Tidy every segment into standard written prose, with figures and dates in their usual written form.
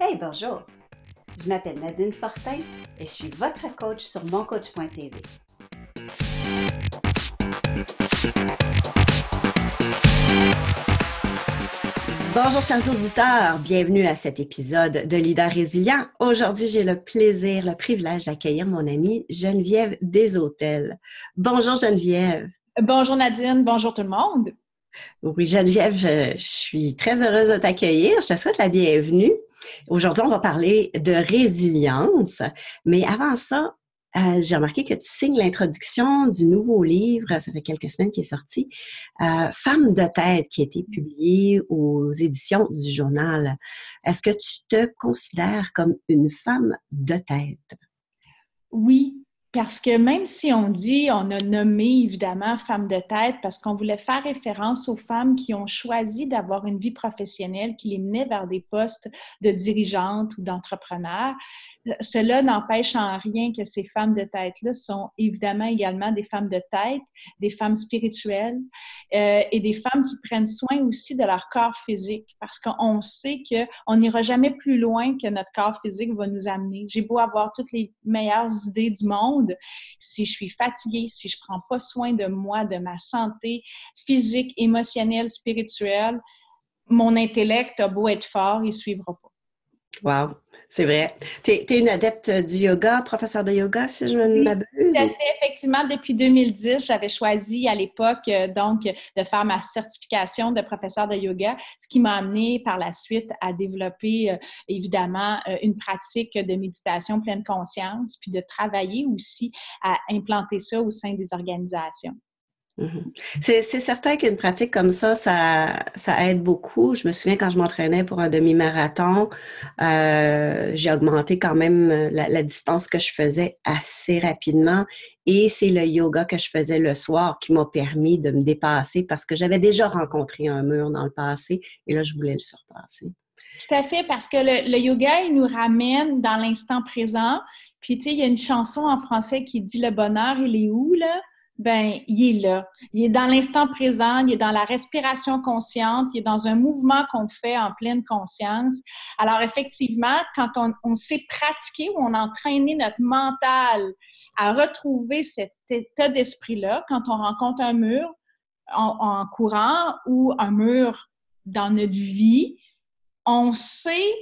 Hey, bonjour! Je m'appelle Nadine Fortin et je suis votre coach sur moncoach.tv. Bonjour chers auditeurs, bienvenue à cet épisode de Leader Résilient. Aujourd'hui, j'ai le plaisir, le privilège d'accueillir mon amie Geneviève Deshôtels. Bonjour Geneviève. Bonjour Nadine, bonjour tout le monde. Oui, Geneviève, je suis très heureuse de t'accueillir. Je te souhaite la bienvenue. Aujourd'hui, on va parler de résilience, mais avant ça, j'ai remarqué que tu signes l'introduction du nouveau livre, ça fait quelques semaines qu'il est sorti, Femme de tête, qui a été publié aux éditions du Journal. Est-ce que tu te considères comme une femme de tête? Oui, parce que même si on a nommé évidemment femme de tête parce qu'on voulait faire référence aux femmes qui ont choisi d'avoir une vie professionnelle qui les menait vers des postes de dirigeantes ou d'entrepreneurs, cela n'empêche en rien que ces femmes de tête-là sont évidemment également des femmes de tête, des femmes spirituelles et des femmes qui prennent soin aussi de leur corps physique parce qu'on sait qu'on n'ira jamais plus loin que notre corps physique va nous amener. J'ai beau avoir toutes les meilleures idées du monde, si je suis fatiguée, si je prends pas soin de moi, de ma santé physique, émotionnelle, spirituelle, mon intellect a beau être fort, il suivra pas. Wow, c'est vrai. T'es une adepte du yoga, professeur de yoga, si je ne Oui, tout m'abuse? à fait. Effectivement, depuis 2010, j'avais choisi à l'époque donc de faire ma certification de professeur de yoga, ce qui m'a amené par la suite à développer évidemment une pratique de méditation pleine conscience, puis de travailler aussi à implanter ça au sein des organisations. Mhm. C'est certain qu'une pratique comme ça aide beaucoup. Je me souviens quand je m'entraînais pour un demi-marathon, j'ai augmenté quand même la distance que je faisais assez rapidement et c'est le yoga que je faisais le soir qui m'a permis de me dépasser parce que j'avais déjà rencontré un mur dans le passé et là, je voulais le surpasser. Tout à fait, parce que le yoga, il nous ramène dans l'instant présent. Puis, tu sais, il y a une chanson en français qui dit le bonheur, il est où, là? Ben, il est là. Il est dans l'instant présent, il est dans la respiration consciente, il est dans un mouvement qu'on fait en pleine conscience. Alors, effectivement, quand on sait pratiquer ou on a entraîné notre mental à retrouver cet état d'esprit-là, quand on rencontre un mur en courant ou un mur dans notre vie, on sait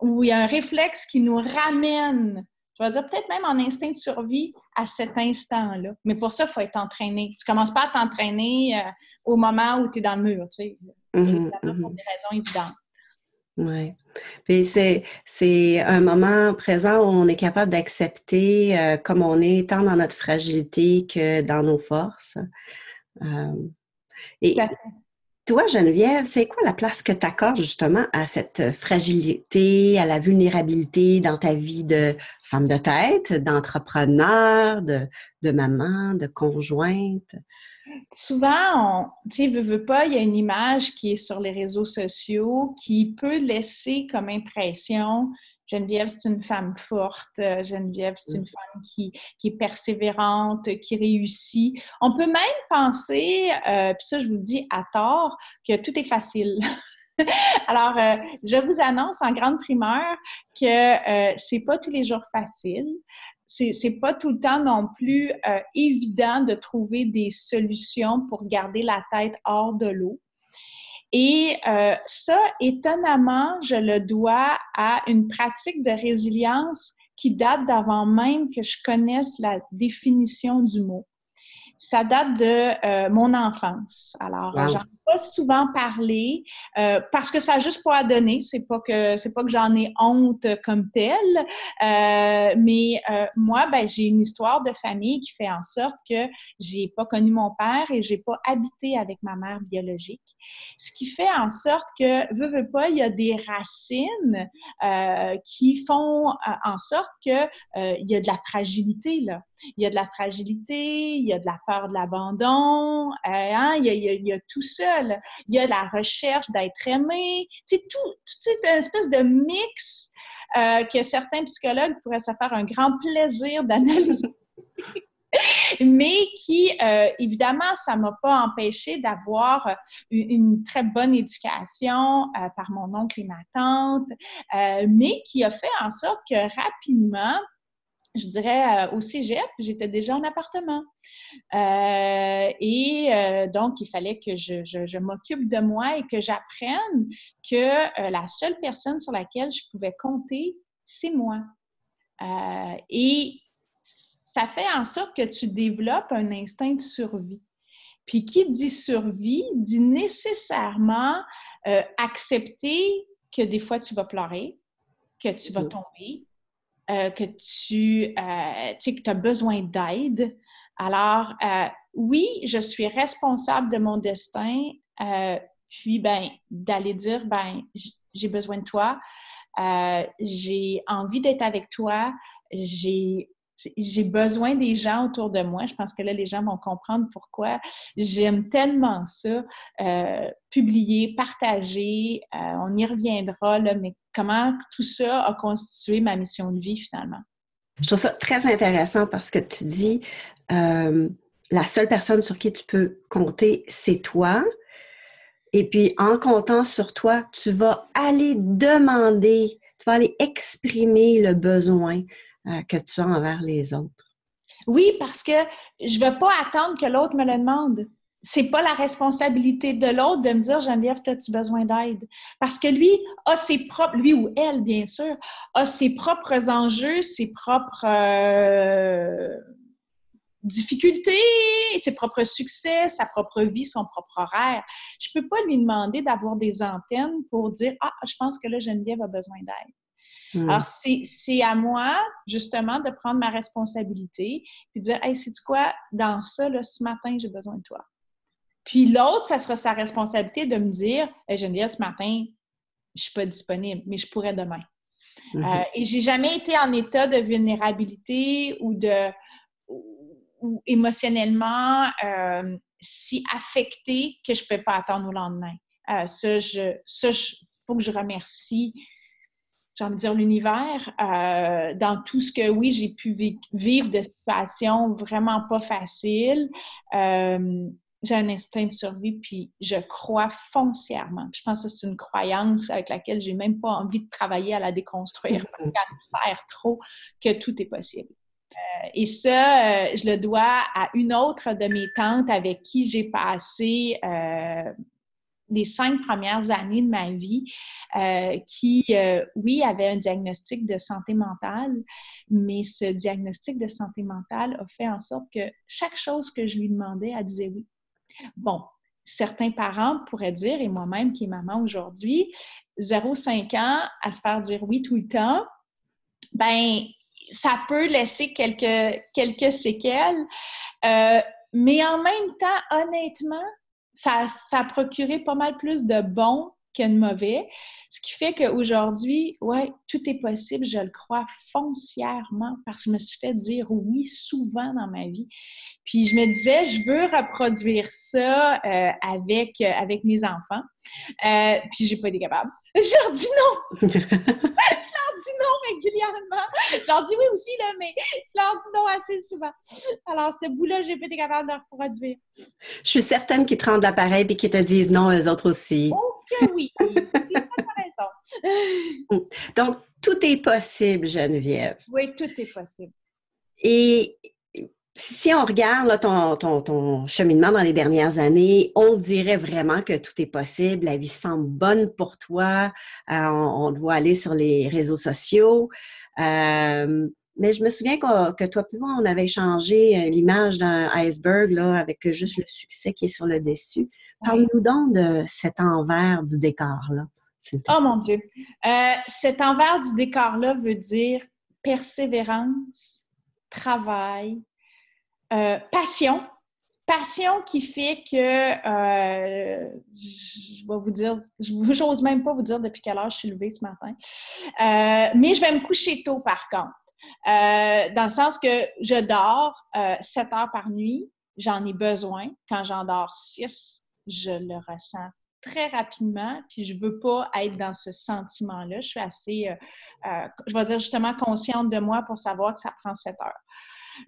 où il y a un réflexe qui nous ramène, je vais dire peut-être même en instinct de survie, à cet instant-là. Mais pour ça, il faut être entraîné. Tu ne commences pas à t'entraîner au moment où tu es dans le mur, tu sais. Mhm, Évidemment, pour mhm. des raisons évidentes. Ouais. Puis c'est un moment présent où on est capable d'accepter comme on est, tant dans notre fragilité que dans nos forces. Euh, Tout et à fait. toi, Geneviève, c'est quoi la place que tu accordes justement à cette fragilité, à la vulnérabilité dans ta vie de femme de tête, d'entrepreneur, de maman, de conjointe? Souvent, tu sais, veut pas, il y a une image qui est sur les réseaux sociaux qui peut laisser comme impression Geneviève, c'est une femme forte. Geneviève, c'est une femme qui est persévérante, qui réussit. On peut même penser, puis ça, je vous le dis à tort, que tout est facile. Alors, je vous annonce en grande primeur que c'est pas tous les jours facile. C'est pas tout le temps non plus évident de trouver des solutions pour garder la tête hors de l'eau. Et ça, étonnamment, je le dois à une pratique de résilience qui date d'avant même que je connaisse la définition du mot. Ça date de mon enfance. Alors, j'en Wow. ai pas souvent parlé parce que ça n'a juste pas à donner. C'est pas que j'en ai honte comme telle, mais moi, ben, j'ai une histoire de famille qui fait en sorte que j'ai pas connu mon père et j'ai pas habité avec ma mère biologique. Ce qui fait en sorte que, veux pas, il y a des racines qui font en sorte que il y a de la fragilité là. Il y a de la fragilité, il y a de la peur de l'abandon, hein, il y a tout ça. Là. Il y a la recherche d'être aimé. C'est une espèce de mix que certains psychologues pourraient se faire un grand plaisir d'analyser. mais qui, évidemment, ça ne m'a pas empêché d'avoir une très bonne éducation par mon oncle et ma tante, mais qui a fait en sorte que rapidement, je dirais au cégep, j'étais déjà en appartement. Donc, il fallait que je m'occupe de moi et que j'apprenne que la seule personne sur laquelle je pouvais compter, c'est moi. Et ça fait en sorte que tu développes un instinct de survie. Puis qui dit survie, dit nécessairement accepter que des fois tu vas pleurer, que tu vas tomber, que tu sais, que tu as besoin d'aide. Alors, oui, je suis responsable de mon destin, puis ben d'aller dire, ben j'ai besoin de toi, j'ai envie d'être avec toi, j'ai besoin des gens autour de moi. Je pense que là, les gens vont comprendre pourquoi j'aime tellement ça. Publier, partager, on y reviendra, là, mais comment tout ça a constitué ma mission de vie finalement. Je trouve ça très intéressant parce que tu dis la seule personne sur qui tu peux compter, c'est toi. Et puis, en comptant sur toi, tu vas aller demander, tu vas aller exprimer le besoin que tu as envers les autres. Oui, parce que je ne vais pas attendre que l'autre me le demande. C'est pas la responsabilité de l'autre de me dire, Geneviève, as-tu besoin d'aide? Parce que lui a ses propres, lui ou elle, bien sûr, a ses propres enjeux, ses propres difficultés, ses propres succès, sa propre vie, son propre horaire. Je peux pas lui demander d'avoir des antennes pour dire, ah, je pense que là, Geneviève a besoin d'aide. Alors, c'est à moi, justement, de prendre ma responsabilité et de dire, hey, sais-tu quoi, dans ça, là, ce matin, j'ai besoin de toi. Puis l'autre, ça sera sa responsabilité de me dire, hey, Geneviève, ce matin, je suis pas disponible, mais je pourrais demain. Et j'ai jamais été en état de vulnérabilité ou émotionnellement si affectée que je ne peux pas attendre au lendemain. Faut que je remercie, j'ai envie de dire, l'univers dans tout ce que, oui, j'ai pu vivre de situations vraiment pas faciles. J'ai un instinct de survie, puis je crois foncièrement. Je pense que c'est une croyance avec laquelle j'ai même pas envie de travailler à la déconstruire parce qu'elle me sert trop que tout est possible. Et ça, je le dois à une autre de mes tantes avec qui j'ai passé les 5 premières années de ma vie, qui, oui, avait un diagnostic de santé mentale, mais ce diagnostic de santé mentale a fait en sorte que chaque chose que je lui demandais, elle disait oui. Bon, certains parents pourraient dire, et moi-même qui est maman aujourd'hui, 0-5 ans, à se faire dire oui tout le temps, ben ça peut laisser quelques séquelles. Mais en même temps, honnêtement, ça a procuré pas mal plus de bons que de mauvais. Ce qui fait qu'aujourd'hui, ouais, tout est possible, je le crois foncièrement parce que je me suis fait dire oui souvent dans ma vie. Puis je me disais, je veux reproduire ça avec mes enfants. Puis j'ai pas été capable. Je leur dis non! Je leur dis non régulièrement. Je leur dis oui aussi, là, mais je leur dis non assez souvent. Alors, ce bout-là, j'ai pas été capable de reproduire. Je suis certaine qu'ils te rendent l'appareil et qu'ils te disent non, eux autres aussi. Oh que oui! T'as raison. Donc, tout est possible, Geneviève. Oui, tout est possible. Et si on regarde là, ton cheminement dans les dernières années, on dirait vraiment que tout est possible. La vie semble bonne pour toi. On te voit aller sur les réseaux sociaux. Mais je me souviens que toi et moi, on avait échangé l'image d'un iceberg là, avec juste le succès qui est sur le dessus. Parle-nous donc de cet envers du décor-là. Oh mon Dieu! Cet envers du décor-là veut dire persévérance, travail, passion. Passion qui fait que, je vais vous dire, j'ose même pas vous dire depuis quelle heure je suis levée ce matin, mais je vais me coucher tôt par contre. Dans le sens que je dors 7 heures par nuit, j'en ai besoin. Quand j'en dors 6, je le ressens très rapidement, puis je veux pas être dans ce sentiment-là. Je suis assez, je vais dire justement consciente de moi pour savoir que ça prend 7 heures.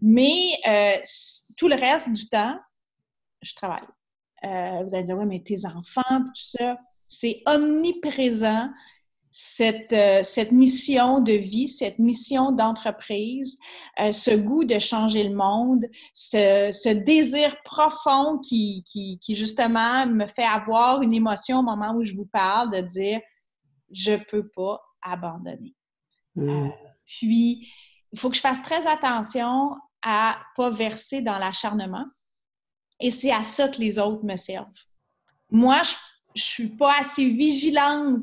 Mais tout le reste du temps, je travaille. Vous allez dire, oui, mais tes enfants, tout ça, c'est omniprésent. Cette mission de vie, cette mission d'entreprise, ce goût de changer le monde, ce désir profond qui justement me fait avoir une émotion au moment où je vous parle, de dire « je peux pas abandonner ». Puis, il faut que je fasse très attention à pas verser dans l'acharnement et c'est à ça que les autres me servent. Moi, je suis pas assez vigilante.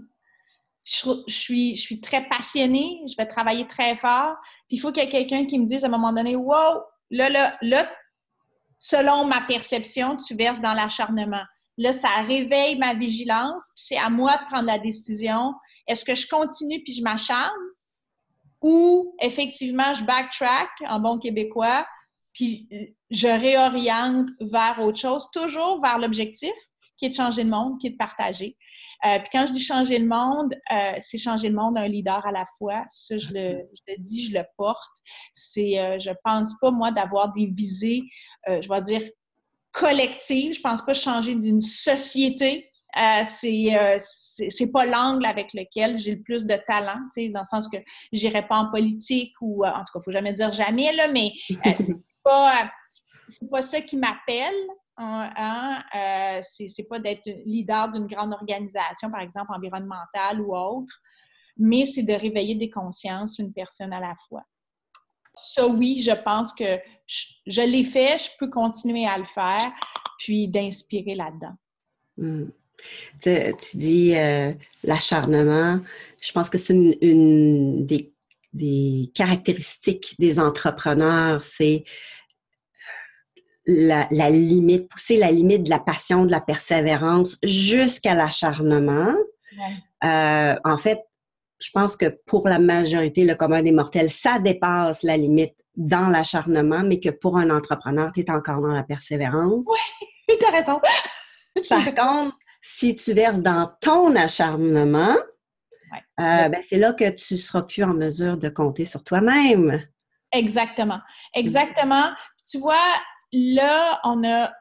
Je suis très passionnée, je vais travailler très fort, puis il faut qu'il y ait quelqu'un qui me dise à un moment donné « Wow, là, selon ma perception, tu verses dans l'acharnement. Là, ça réveille ma vigilance, puis c'est à moi de prendre la décision. Est-ce que je continue puis je m'acharne ou effectivement je backtrack en bon québécois puis je réoriente vers autre chose, toujours vers l'objectif qui est de changer le monde, qui est de partager. Puis quand je dis changer le monde, c'est changer le monde un leader à la fois. Ça, je le dis, je le porte. Je pense pas, moi, d'avoir des visées, je vais dire, collectives. Je pense pas changer d'une société. C'est pas l'angle avec lequel j'ai le plus de talent, tu sais, dans le sens que j'irai pas en politique ou, en tout cas, faut jamais dire jamais, là, mais c'est pas ça qui m'appelle. C'est pas d'être leader d'une grande organisation, par exemple environnementale ou autre, mais c'est de réveiller des consciences, une personne à la fois. Ça, oui, je pense que je l'ai fait, je peux continuer à le faire, puis d'inspirer là-dedans. Tu dis l'acharnement. Je pense que c'est une des caractéristiques des entrepreneurs, c'est la limite, pousser la limite de la passion, de la persévérance jusqu'à l'acharnement. Ouais. En fait, je pense que pour la majorité, le commun des mortels, ça dépasse la limite dans l'acharnement, mais que pour un entrepreneur, tu es encore dans la persévérance. Oui, tu as raison. Par contre, si tu verses dans ton acharnement, ben c'est là que tu seras plus en mesure de compter sur toi-même. Exactement. Exactement. Tu vois, là, on a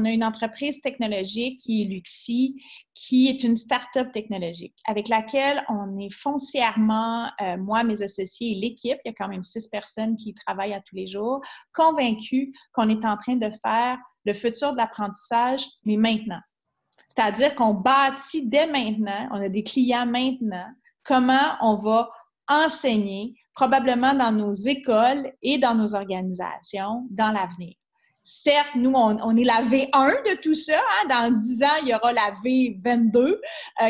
une entreprise technologique qui est Luxi, qui est une start-up technologique avec laquelle on est foncièrement, moi, mes associés et l'équipe, il y a quand même 6 personnes qui travaillent à tous les jours, convaincus qu'on est en train de faire le futur de l'apprentissage, mais maintenant. C'est-à-dire qu'on bâtit dès maintenant, on a des clients maintenant, comment on va enseigner, probablement dans nos écoles et dans nos organisations, dans l'avenir. Certes, nous, on est la V1 de tout ça. Hein? Dans 10 ans, il y aura la V22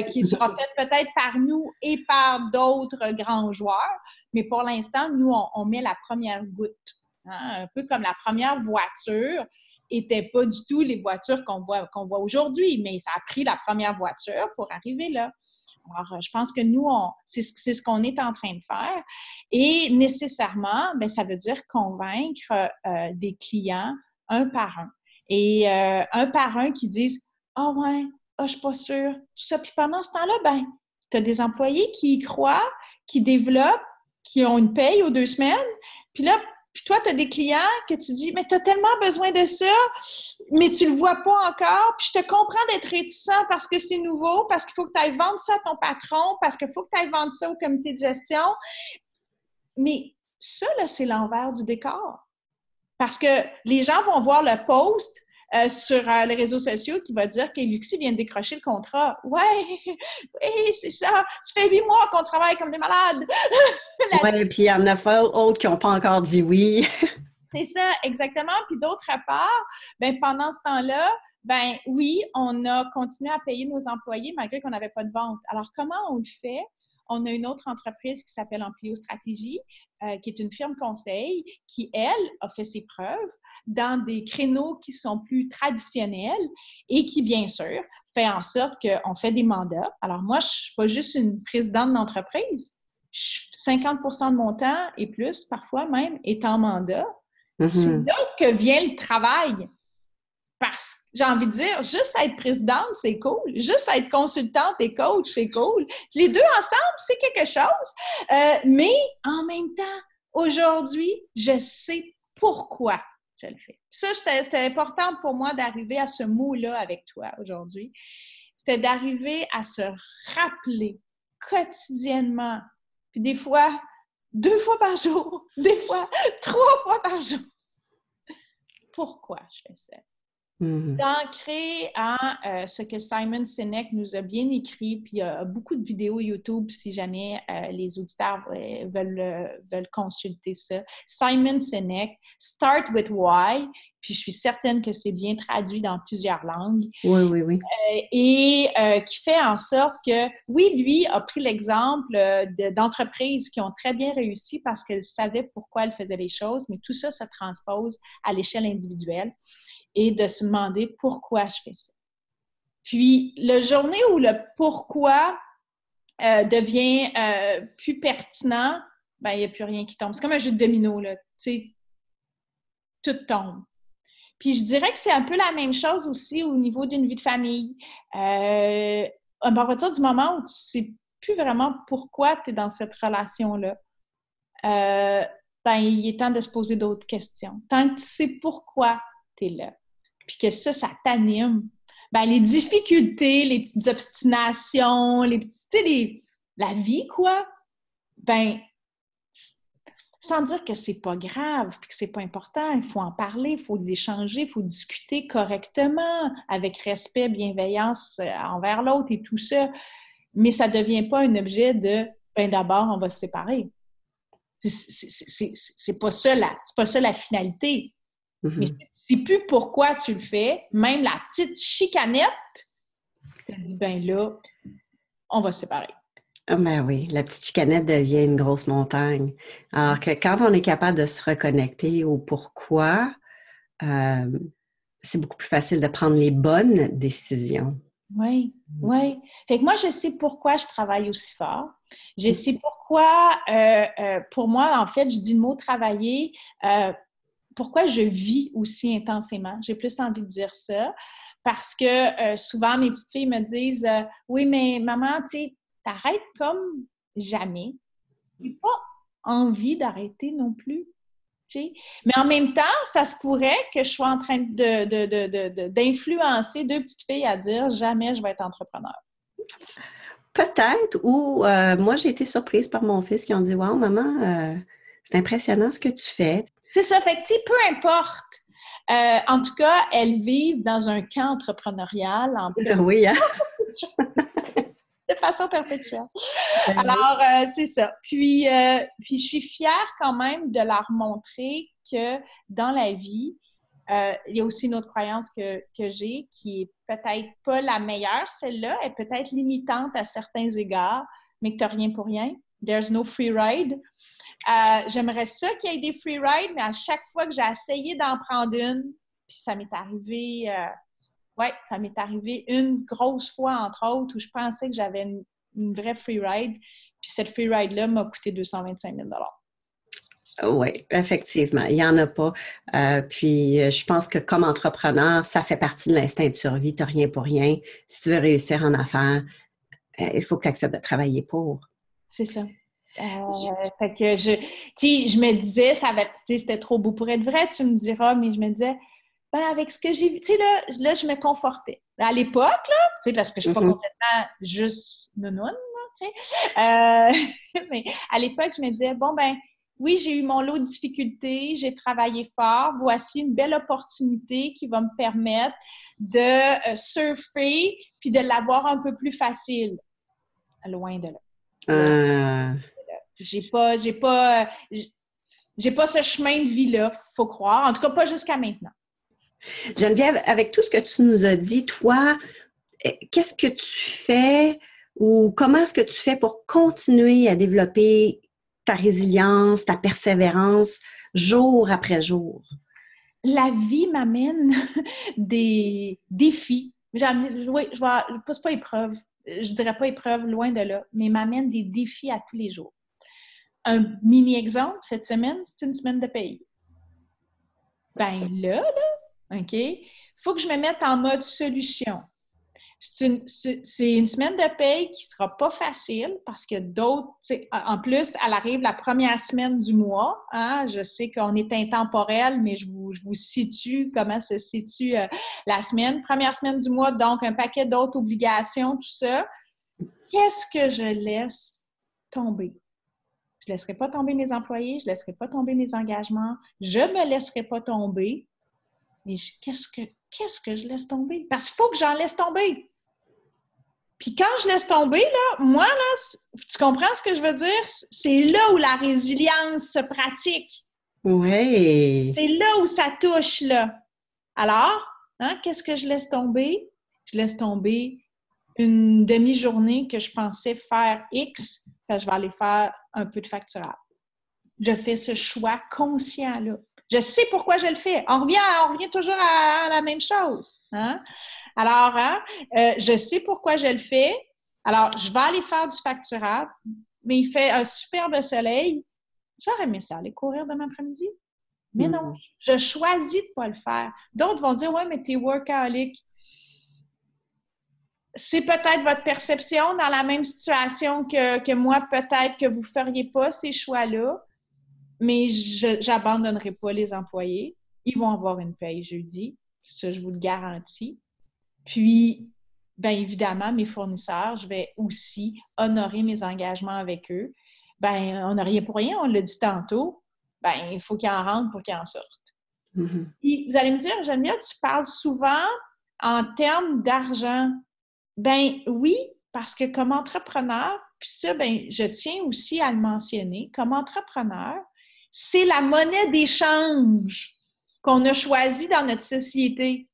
qui sera faite peut-être par nous et par d'autres grands joueurs. Mais pour l'instant, nous, on met la première goutte. Hein? Un peu comme la première voiture n'étaient pas du tout les voitures qu'on voit aujourd'hui, mais ça a pris la première voiture pour arriver là. Alors, je pense que nous, c'est ce qu'on est en train de faire. Et nécessairement, bien, ça veut dire convaincre des clients un par un. Et un par un qui disent « Ah ouais, je suis pas sûre. » Tout ça. Puis pendant ce temps-là, ben, tu as des employés qui y croient, qui développent, qui ont une paye aux 2 semaines. Puis là, puis toi, tu as des clients que tu dis « Mais tu as tellement besoin de ça, mais tu le vois pas encore. Puis je te comprends d'être réticent parce que c'est nouveau, parce qu'il faut que tu ailles vendre ça à ton patron, parce qu'il faut que tu ailles vendre ça au comité de gestion. » Mais ça, là, c'est l'envers du décor. Parce que les gens vont voir le post sur les réseaux sociaux qui va dire que Luxi vient de décrocher le contrat. Ouais, oui, c'est ça. Ça fait 8 mois qu'on travaille comme des malades. Oui, puis il y en a d'autres qui n'ont pas encore dit oui. C'est ça, exactement. Puis d'autre part, ben pendant ce temps-là, ben oui, on a continué à payer nos employés malgré qu'on n'avait pas de vente. Alors, comment on le fait? On a une autre entreprise qui s'appelle Amplio Stratégie, qui est une firme conseil qui, elle, a fait ses preuves dans des créneaux qui sont plus traditionnels et qui, bien sûr, fait en sorte qu'on fait des mandats. Alors moi, je ne suis pas juste une présidente d'entreprise. 50% de mon temps et plus, parfois même, est en mandat. C'est là que vient le travail. Parce que j'ai envie de dire, juste être présidente, c'est cool. Juste être consultante et coach, c'est cool. Les deux ensemble, c'est quelque chose. Mais en même temps, aujourd'hui, je sais pourquoi je le fais. Ça, c'était important pour moi d'arriver à ce mot-là avec toi aujourd'hui. C'était d'arriver à se rappeler quotidiennement, puis des fois, 2 fois par jour, des fois, 3 fois par jour. Pourquoi je fais ça? D'ancrer en ce que Simon Sinek nous a bien écrit, puis il y a beaucoup de vidéos YouTube si jamais les auditeurs veulent consulter ça. Simon Sinek, Start with Why, puis je suis certaine que c'est bien traduit dans plusieurs langues. Oui. Et qui fait en sorte que, oui, lui a pris l'exemple d'entreprises qui ont très bien réussi parce qu'elles savaient pourquoi elles faisaient les choses, mais tout ça se transpose à l'échelle individuelle. Et de se demander pourquoi je fais ça. Puis, la journée où le pourquoi devient plus pertinent, ben il n'y a plus rien qui tombe. C'est comme un jeu de domino, là. Tu sais, tout tombe. Puis, je dirais que c'est un peu la même chose aussi au niveau d'une vie de famille. À partir du moment où tu ne sais plus vraiment pourquoi tu es dans cette relation-là, ben il est temps de se poser d'autres questions. Tant que tu sais pourquoi tu es là, puis que ça t'anime, ben les difficultés, les petites obstinations, les petits, tu sais, la vie, quoi, ben, sans dire que c'est pas grave, puis que c'est pas important, il faut en parler, il faut l'échanger, il faut discuter correctement, avec respect, bienveillance envers l'autre et tout ça, mais ça devient pas un objet de, ben d'abord, on va se séparer. C'est pas ça la finalité. Mais si tu ne sais plus pourquoi tu le fais, même la petite chicanette, tu te dis, ben là, on va se séparer. Ben oui, la petite chicanette devient une grosse montagne. Alors que quand on est capable de se reconnecter au pourquoi, c'est beaucoup plus facile de prendre les bonnes décisions. Oui. Fait que moi, je sais pourquoi je travaille aussi fort. Je sais pourquoi, pour moi, en fait, je dis le mot travailler, pourquoi je vis aussi intensément. J'ai plus envie de dire ça parce que souvent, mes petites filles me disent oui, mais maman, tu sais, t'arrêtes comme jamais. J'ai pas envie d'arrêter non plus. sais. Mais en même temps, ça se pourrait que je sois en train d'influencer 2 petites filles à dire jamais je vais être entrepreneur. Peut-être, ou moi, j'ai été surprise par mon fils qui ont dit « Wow, maman, c'est impressionnant ce que tu fais. » C'est ça, fait que tu sais, peu importe. En tout cas, elles vivent dans un camp entrepreneurial en Oui, hein? de façon perpétuelle. Alors, c'est ça. Puis, je suis fière quand même de leur montrer que dans la vie, il y a aussi une autre croyance que j'ai qui est peut-être pas la meilleure, celle-là, est peut-être limitante à certains égards, mais que tu n'as rien pour rien. There's no free ride. J'aimerais ça qu'il y ait des free rides, mais à chaque fois que j'ai essayé d'en prendre une, puis ça m'est arrivé, ça m'est arrivé une grosse fois, entre autres, où je pensais que j'avais une vraie free ride, puis cette free ride-là m'a coûté 225 000 Oui, effectivement, il n'y en a pas. Puis, je pense que comme entrepreneur, ça fait partie de l'instinct de survie. Tu n'as rien pour rien. Si tu veux réussir en affaires, il faut que tu acceptes de travailler pour. C'est ça. Fait que je me disais, c'était trop beau pour être vrai, tu me diras, mais je me disais, ben avec ce que j'ai vu, tu sais, là, je me confortais. À l'époque, là, tu sais, parce que je ne suis pas complètement juste nounoune, tu sais, mais à l'époque, je me disais, bon, ben, oui, j'ai eu mon lot de difficultés, j'ai travaillé fort, voici une belle opportunité qui va me permettre de surfer puis de l'avoir un peu plus facile. Loin de là. J'ai pas ce chemin de vie-là, faut croire. En tout cas, pas jusqu'à maintenant. Geneviève, avec tout ce que tu nous as dit, toi, qu'est-ce que tu fais ou comment est-ce que tu fais pour continuer à développer ta résilience, ta persévérance, jour après jour? La vie m'amène des défis. C'est pas épreuve. Je dirais pas épreuve, loin de là, mais m'amène des défis à tous les jours. Un mini-exemple, cette semaine, c'est une semaine de paye. Ben là, OK, il faut que je me mette en mode solution. C'est une semaine de paye qui sera pas facile parce que d'autres, en plus, elle arrive la première semaine du mois. Hein? Je sais qu'on est intemporel, mais je vous situe comment se situe la semaine. Première semaine du mois, donc un paquet d'autres obligations, tout ça. Qu'est-ce que je laisse tomber? Je ne laisserai pas tomber mes employés, je ne laisserai pas tomber mes engagements, je ne me laisserai pas tomber. Mais qu'est-ce que je laisse tomber? Parce qu'il faut que j'en laisse tomber. Puis quand je laisse tomber, là, moi, là, tu comprends ce que je veux dire? C'est là où la résilience se pratique. Oui. C'est là où ça touche, là. Alors, hein, qu'est-ce que je laisse tomber? Je laisse tomber une demi-journée que je pensais faire X, je vais aller faire un peu de facturable. Je fais ce choix conscient-là. Je sais pourquoi je le fais. On revient toujours à la même chose. Hein? Alors, je sais pourquoi je le fais. Alors, je vais aller faire du facturable, mais il fait un superbe soleil. J'aurais aimé ça, aller courir demain après-midi. Mais non, je choisis de ne pas le faire. D'autres vont dire, ouais, mais t'es workaholic. C'est peut-être votre perception dans la même situation que moi, peut-être que vous ne feriez pas ces choix-là, mais je n'abandonnerai pas les employés. Ils vont avoir une paye jeudi, ça, je vous le garantis. Puis, bien évidemment, mes fournisseurs, je vais aussi honorer mes engagements avec eux. Bien, on n'a rien pour rien, on l'a dit tantôt. Bien, il faut qu'ils en rentrent pour qu'ils en sortent. Mm-hmm. Puis, vous allez me dire, Geneviève, tu parles souvent en termes d'argent. Ben oui, parce que comme entrepreneur, puis ça, ben, je tiens aussi à le mentionner, comme entrepreneur, c'est la monnaie d'échange qu'on a choisie dans notre société.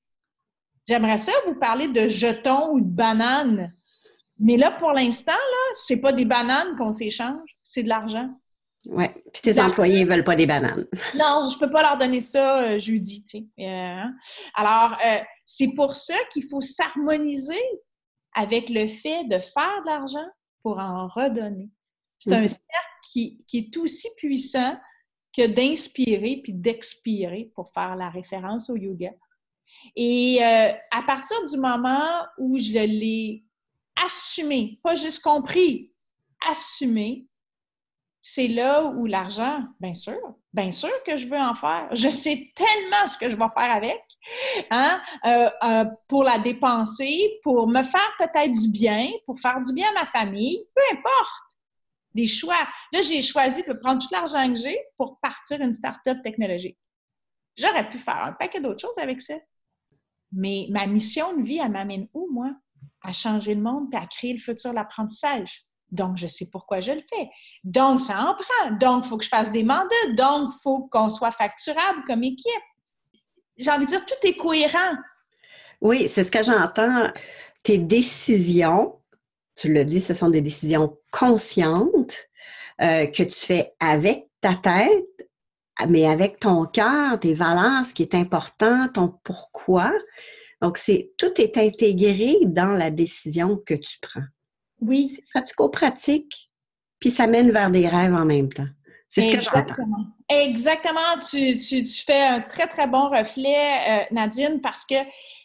J'aimerais ça vous parler de jetons ou de bananes, mais là, pour l'instant, là, c'est pas des bananes qu'on s'échange, c'est de l'argent. Oui, puis tes employés ne veulent pas des bananes. Non, je peux pas leur donner ça jeudi, tu sais. Alors, c'est pour ça qu'il faut s'harmoniser avec le fait de faire de l'argent pour en redonner. C'est un cercle qui est aussi puissant que d'inspirer puis d'expirer, pour faire la référence au yoga. Et à partir du moment où je l'ai assumé, pas juste compris, assumé, c'est là où l'argent, bien sûr que je veux en faire. Je sais tellement ce que je vais faire avec, hein, pour la dépenser, pour me faire peut-être du bien, pour faire du bien à ma famille, peu importe. Des choix. Là, j'ai choisi de prendre tout l'argent que j'ai pour partir une start-up technologique. J'aurais pu faire un paquet d'autres choses avec ça. Mais ma mission de vie, elle m'amène où, moi? À changer le monde et à créer le futur de l'apprentissage. Donc, je sais pourquoi je le fais. Donc, ça en prend. Donc, il faut que je fasse des mandats. Donc, il faut qu'on soit facturable comme équipe. J'ai envie de dire, tout est cohérent. Oui, c'est ce que j'entends. Tes décisions, tu l'as dit, ce sont des décisions conscientes que tu fais avec ta tête, mais avec ton cœur, tes valeurs, ce qui est important, ton pourquoi. Donc, tout est intégré dans la décision que tu prends. Oui. C'est pratico-pratique, puis ça mène vers des rêves en même temps. C'est ce que j'entends. Exactement. Tu fais un très, très bon reflet, Nadine, parce que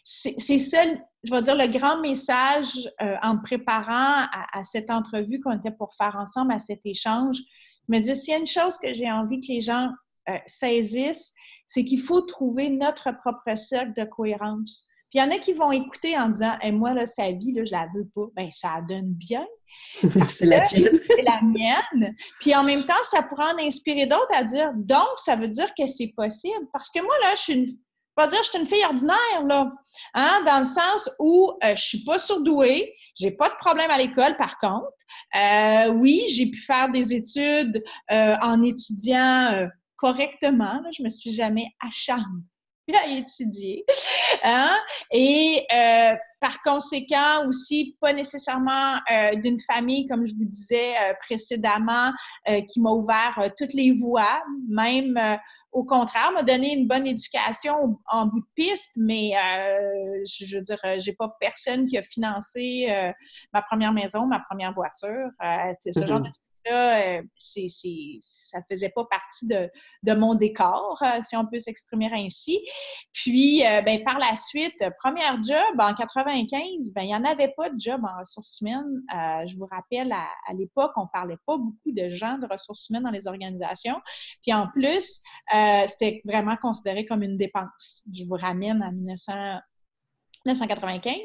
c'est ça, je vais dire, le grand message en me préparant à cette entrevue qu'on était pour faire ensemble, à cet échange. Je me dis, s'il y a une chose que j'ai envie que les gens saisissent, c'est qu'il faut trouver notre propre cercle de cohérence. Puis il y en a qui vont écouter en disant, hey, moi, là, sa vie, là, je la veux pas. Bien, ça donne bien. C'est la tienne. C'est la mienne. Puis en même temps, ça pourrait en inspirer d'autres à dire, donc, ça veut dire que c'est possible. Parce que moi, là, je suis une fille ordinaire, là. Hein? Dans le sens où je suis pas surdouée, j'ai pas de problème à l'école, par contre. Oui, j'ai pu faire des études en étudiant correctement. Là, je me suis jamais acharnée à étudier. Hein? Et par conséquent, aussi, pas nécessairement d'une famille, comme je vous disais précédemment, qui m'a ouvert toutes les voies, même au contraire, m'a donné une bonne éducation en bout de piste, mais je veux dire, j'ai pas personne qui a financé ma première maison, ma première voiture. C'est ce genre de truc là, ça faisait pas partie de mon décor, si on peut s'exprimer ainsi. Puis, par la suite, première job, en 95, il n'y en avait pas de job en ressources humaines. Je vous rappelle, à l'époque, on parlait pas beaucoup de gens de ressources humaines dans les organisations. Puis en plus, c'était vraiment considéré comme une dépense. Je vous ramène à 1995.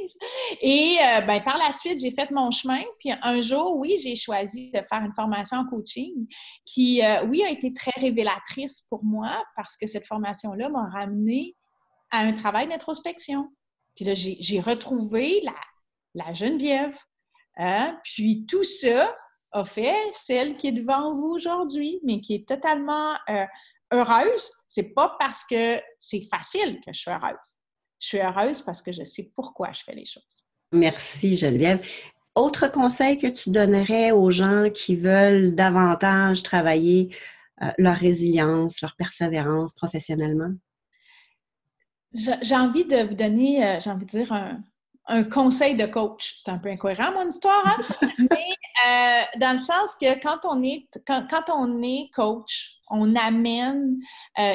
Et par la suite, j'ai fait mon chemin. Puis un jour, oui, j'ai choisi de faire une formation en coaching qui, oui, a été très révélatrice pour moi parce que cette formation-là m'a ramené à un travail d'introspection. Puis là, j'ai retrouvé la Geneviève. Puis tout ça a fait celle qui est devant vous aujourd'hui, mais qui est totalement heureuse. C'est pas parce que c'est facile que je suis heureuse. Je suis heureuse parce que je sais pourquoi je fais les choses. Merci, Geneviève. Autre conseil que tu donnerais aux gens qui veulent davantage travailler leur résilience, leur persévérance professionnellement? J'ai envie de vous donner, j'ai envie de dire, un conseil de coach. C'est un peu incohérent, mon histoire, hein? Mais dans le sens que quand on est coach, on amène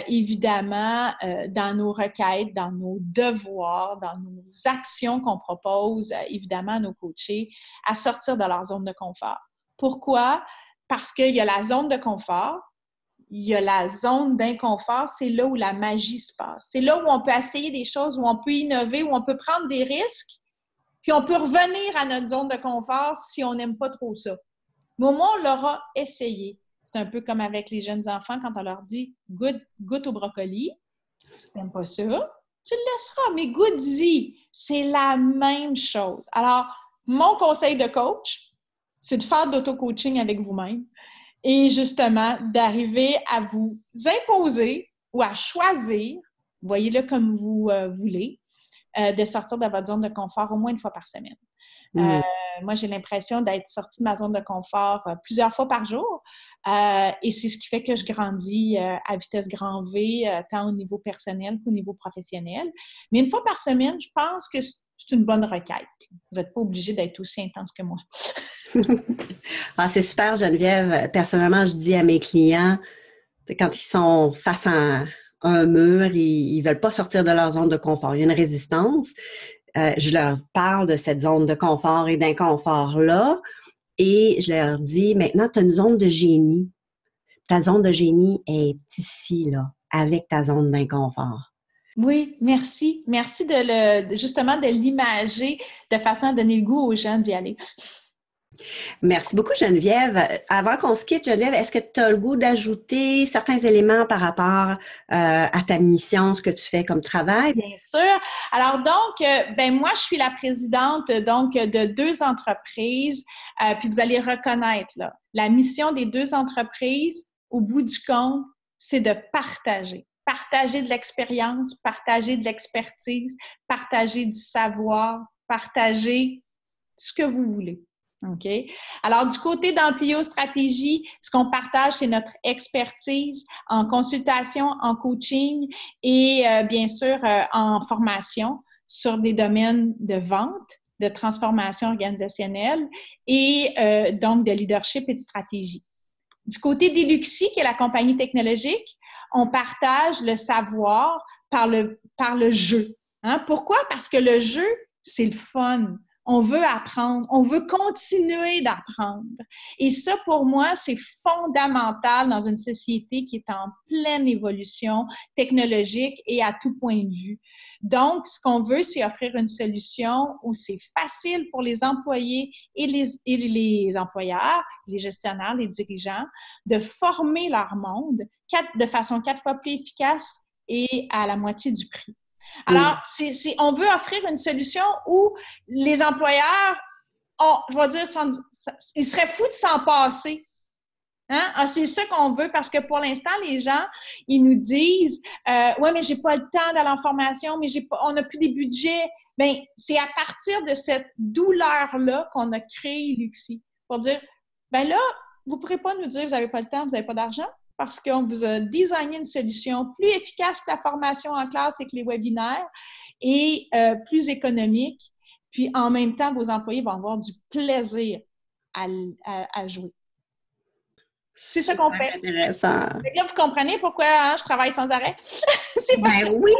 évidemment dans nos requêtes, dans nos devoirs, dans nos actions qu'on propose, évidemment, à nos coachés, à sortir de leur zone de confort. Pourquoi? Parce qu'il y a la zone de confort, il y a la zone d'inconfort, c'est là où la magie se passe. C'est là où on peut essayer des choses, où on peut innover, où on peut prendre des risques, puis on peut revenir à notre zone de confort si on n'aime pas trop ça. Mais au moins, on l'aura essayé. C'est un peu comme avec les jeunes enfants quand on leur dit « goûte au brocoli ». Si tu n'aimes pas ça, tu le laisseras, mais goûte-y. C'est la même chose. Alors, mon conseil de coach, c'est de faire de l'auto-coaching avec vous-même et justement d'arriver à vous imposer ou à choisir, voyez-le comme vous voulez, de sortir de votre zone de confort au moins une fois par semaine. Moi, j'ai l'impression d'être sortie de ma zone de confort plusieurs fois par jour et c'est ce qui fait que je grandis à vitesse grand V, tant au niveau personnel qu'au niveau professionnel. Mais une fois par semaine, je pense que c'est une bonne requête. Vous n'êtes pas obligé d'être aussi intense que moi. Ah, c'est super, Geneviève. Personnellement, je dis à mes clients, quand ils sont face à un mur, ils ne veulent pas sortir de leur zone de confort. Il y a une résistance. Je leur parle de cette zone de confort et d'inconfort-là et je leur dis, maintenant, tu as une zone de génie. Ta zone de génie est ici, là, avec ta zone d'inconfort. Oui, merci. Merci justement de l'imager de façon à donner le goût aux gens d'y aller. Merci beaucoup, Geneviève. Avant qu'on se quitte, Geneviève, est-ce que tu as le goût d'ajouter certains éléments par rapport à ta mission, ce que tu fais comme travail? Bien sûr. Alors donc, moi, je suis la présidente donc de 2 entreprises, puis vous allez reconnaître là, la mission des 2 entreprises, au bout du compte, c'est de partager. Partager de l'expérience, partager de l'expertise, partager du savoir, partager ce que vous voulez. OK? Alors, du côté d'Amplio Stratégie, ce qu'on partage, c'est notre expertise en consultation, en coaching et bien sûr en formation sur des domaines de vente, de transformation organisationnelle et donc de leadership et de stratégie. Du côté d'Eluxi, qui est la compagnie technologique, on partage le savoir par le jeu. Hein? Pourquoi? Parce que le jeu, c'est le fun. On veut apprendre, on veut continuer d'apprendre. Et ça, pour moi, c'est fondamental dans une société qui est en pleine évolution technologique et à tout point de vue. Donc, ce qu'on veut, c'est offrir une solution où c'est facile pour les employés et les employeurs, les gestionnaires, les dirigeants, de former leur monde de façon 4 fois plus efficace et à la moitié du prix. Alors, on veut offrir une solution où les employeurs, je vais dire, ils seraient fous de s'en passer. Hein? Ah, c'est ça qu'on veut parce que pour l'instant, les gens, ils nous disent ouais, mais j'ai pas le temps d'aller en formation, mais on n'a plus des budgets. Bien, c'est à partir de cette douleur-là qu'on a créé Luxi. Pour dire, ben là, vous ne pourrez pas nous dire que vous n'avez pas le temps, vous n'avez pas d'argent, parce qu'on vous a designé une solution plus efficace que la formation en classe et que les webinaires et plus économique. Puis en même temps, vos employés vont avoir du plaisir à jouer. C'est ça qu'on fait. Intéressant. Donc là, vous comprenez pourquoi je travaille sans arrêt? C'est pas ça. Oui,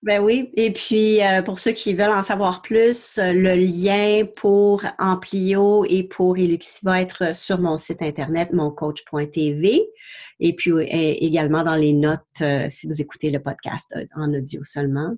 ben oui. Et puis, pour ceux qui veulent en savoir plus, le lien pour Amplio et pour Elux va être sur mon site internet, moncoach.tv. Et puis, également dans les notes, si vous écoutez le podcast en audio seulement.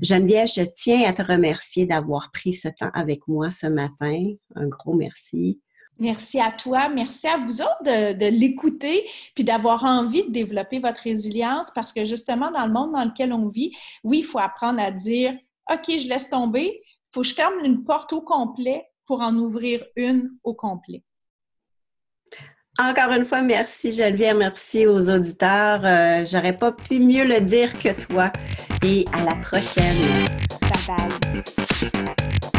Geneviève, je tiens à te remercier d'avoir pris ce temps avec moi ce matin. Un gros merci. Merci à toi. Merci à vous autres de l'écouter puis d'avoir envie de développer votre résilience parce que justement, dans le monde dans lequel on vit, oui, il faut apprendre à dire « OK, je laisse tomber. Il faut que je ferme une porte au complet pour en ouvrir une au complet. » Encore une fois, merci Geneviève, merci aux auditeurs. J'aurais pas pu mieux le dire que toi. Et à la prochaine. Bye bye.